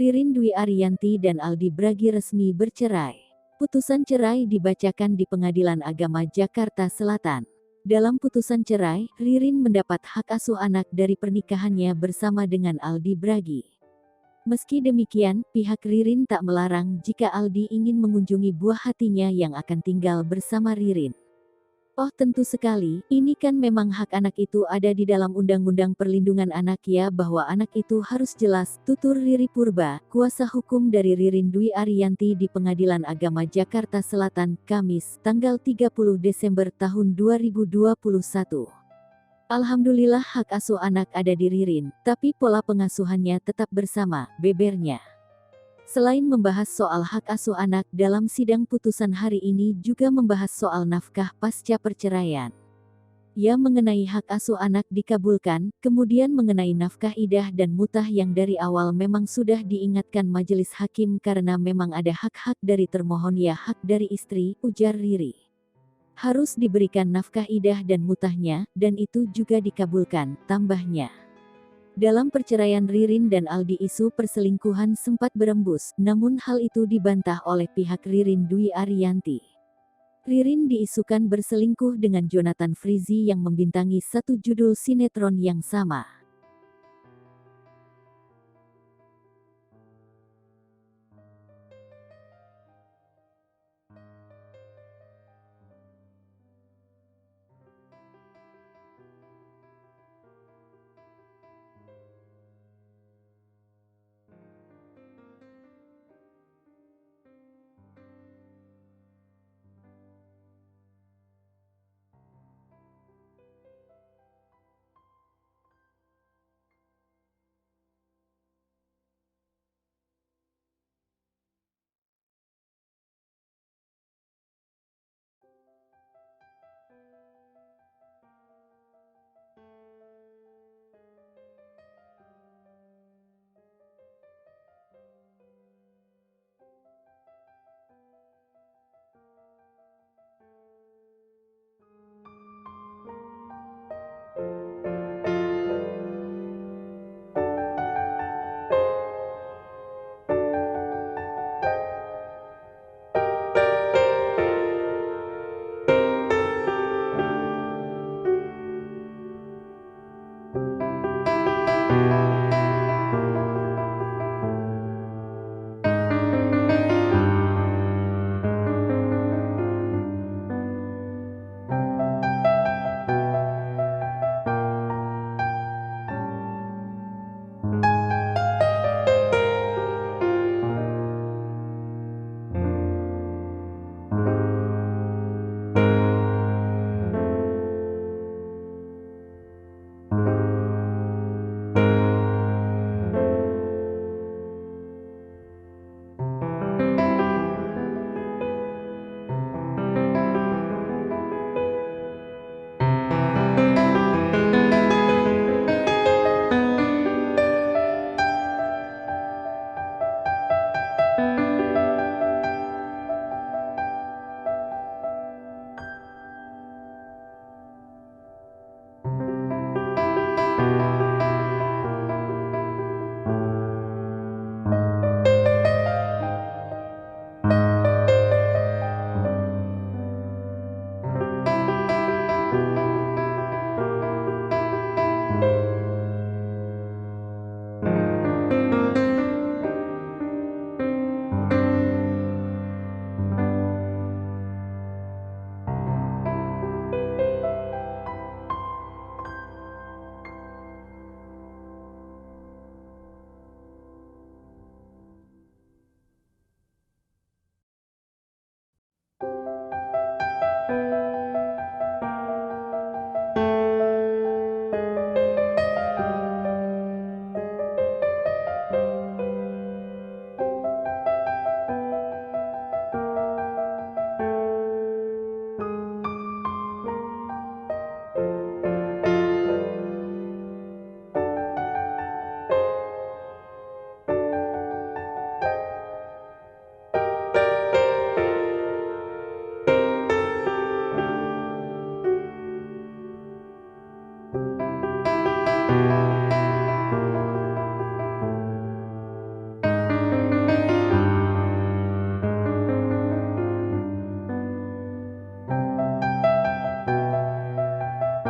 Ririn Dwi Ariyanti dan Aldi Bragi resmi bercerai. Putusan cerai dibacakan di Pengadilan Agama Jakarta Selatan. Dalam putusan cerai, Ririn mendapat hak asuh anak dari pernikahannya bersama dengan Aldi Bragi. Meski demikian, pihak Ririn tak melarang jika Aldi ingin mengunjungi buah hatinya yang akan tinggal bersama Ririn. Oh tentu sekali, ini kan memang hak anak itu ada di dalam Undang-Undang Perlindungan Anak ya, bahwa anak itu harus jelas, tutur Riri Purba, kuasa hukum dari Ririn Dwi Ariyanti di Pengadilan Agama Jakarta Selatan, Kamis, tanggal 30 Desember tahun 2021. Alhamdulillah hak asuh anak ada di Ririn, tapi pola pengasuhannya tetap bersama, bebernya. Selain membahas soal hak asuh anak, dalam sidang putusan hari ini juga membahas soal nafkah pasca perceraian. Ya, mengenai hak asuh anak dikabulkan, kemudian mengenai nafkah idah dan mutah yang dari awal memang sudah diingatkan majelis hakim karena memang ada hak-hak dari termohon ya hak dari istri, ujar Riri. Harus diberikan nafkah idah dan mutahnya, dan itu juga dikabulkan, tambahnya. Dalam perceraian Ririn dan Aldi isu perselingkuhan sempat berembus, namun hal itu dibantah oleh pihak Ririn Dwi Ariyanti. Ririn diisukan berselingkuh dengan Jonathan Frizzy yang membintangi satu judul sinetron yang sama.